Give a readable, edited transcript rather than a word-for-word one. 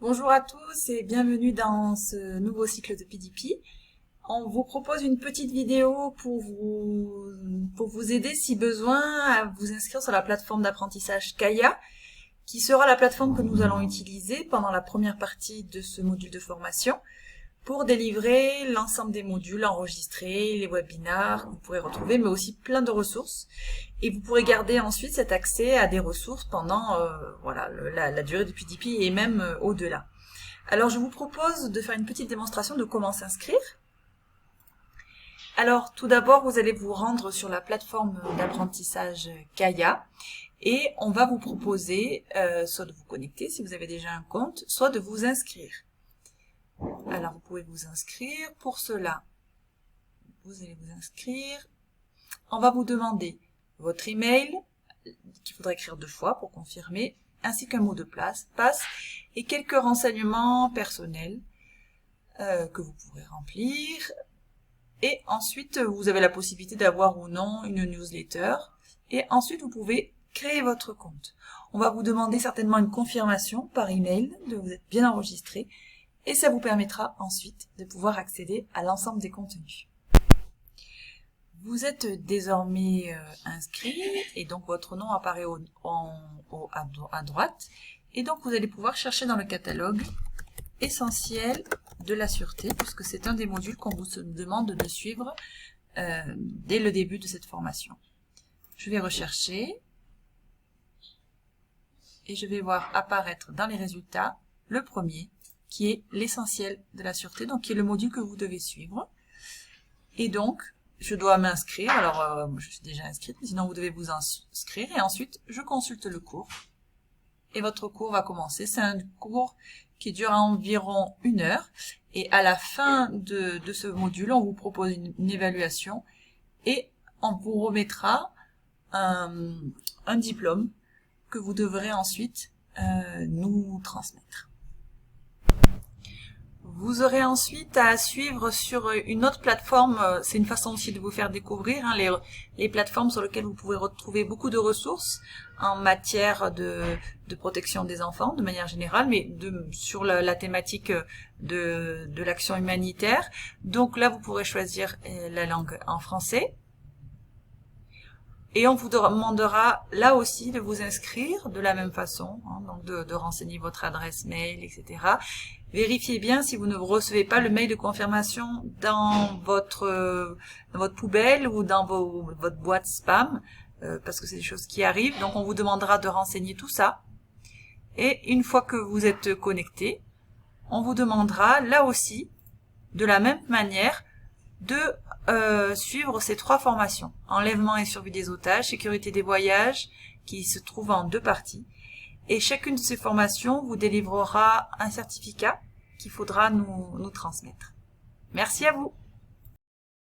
Bonjour à tous et bienvenue dans ce nouveau cycle de PDP. On vous propose une petite vidéo pour vous aider si besoin à vous inscrire sur la plateforme d'apprentissage Kaya, qui sera la plateforme que nous allons utiliser pendant la première partie de ce module de formation pour délivrer l'ensemble des modules enregistrés, les webinars que vous pourrez retrouver, mais aussi plein de ressources. Et vous pourrez garder ensuite cet accès à des ressources pendant la durée du PDP et même au-delà. Alors je vous propose de faire une petite démonstration de comment s'inscrire. Alors tout d'abord, vous allez vous rendre sur la plateforme d'apprentissage Kaya et on va vous proposer soit de vous connecter si vous avez déjà un compte, soit de vous inscrire. Alors vous pouvez vous inscrire. Pour cela, vous allez vous inscrire. On va vous demander votre email, qu'il faudra écrire 2 fois pour confirmer, ainsi qu'un mot de passe et quelques renseignements personnels que vous pourrez remplir. Et ensuite, vous avez la possibilité d'avoir ou non une newsletter. Et ensuite, vous pouvez créer votre compte. On va vous demander certainement une confirmation par email de vous être bien enregistré. Et ça vous permettra ensuite de pouvoir accéder à l'ensemble des contenus. Vous êtes désormais inscrit et donc votre nom apparaît à droite. Et donc vous allez pouvoir chercher dans le catalogue essentiel de la sûreté, puisque c'est un des modules qu'on vous demande de suivre dès le début de cette formation. Je vais rechercher et je vais voir apparaître dans les résultats le premier, qui est l'essentiel de la sûreté, donc qui est le module que vous devez suivre. Et donc, je dois m'inscrire. Alors, je suis déjà inscrite, mais sinon vous devez vous inscrire. Et ensuite, je consulte le cours. Et votre cours va commencer. C'est un cours qui dure environ 1 heure. Et à la fin de ce module, on vous propose une évaluation. Et on vous remettra un diplôme que vous devrez ensuite nous transmettre. Vous aurez ensuite à suivre sur une autre plateforme, c'est une façon aussi de vous faire découvrir les plateformes sur lesquelles vous pouvez retrouver beaucoup de ressources en matière de protection des enfants de manière générale, mais sur la thématique de l'action humanitaire. Donc là, vous pourrez choisir la langue en français. Et on vous demandera là aussi de vous inscrire de la même façon, hein, donc de renseigner votre adresse mail, etc. Vérifiez bien si vous ne recevez pas le mail de confirmation dans votre poubelle ou dans votre boîte spam, parce que c'est des choses qui arrivent. Donc on vous demandera de renseigner tout ça. Et une fois que vous êtes connecté, on vous demandera là aussi, de la même manière, de suivre ces 3 formations. Enlèvement et survie des otages, sécurité des voyages, qui se trouvent en 2 parties. Et chacune de ces formations vous délivrera un certificat qu'il faudra nous transmettre. Merci à vous.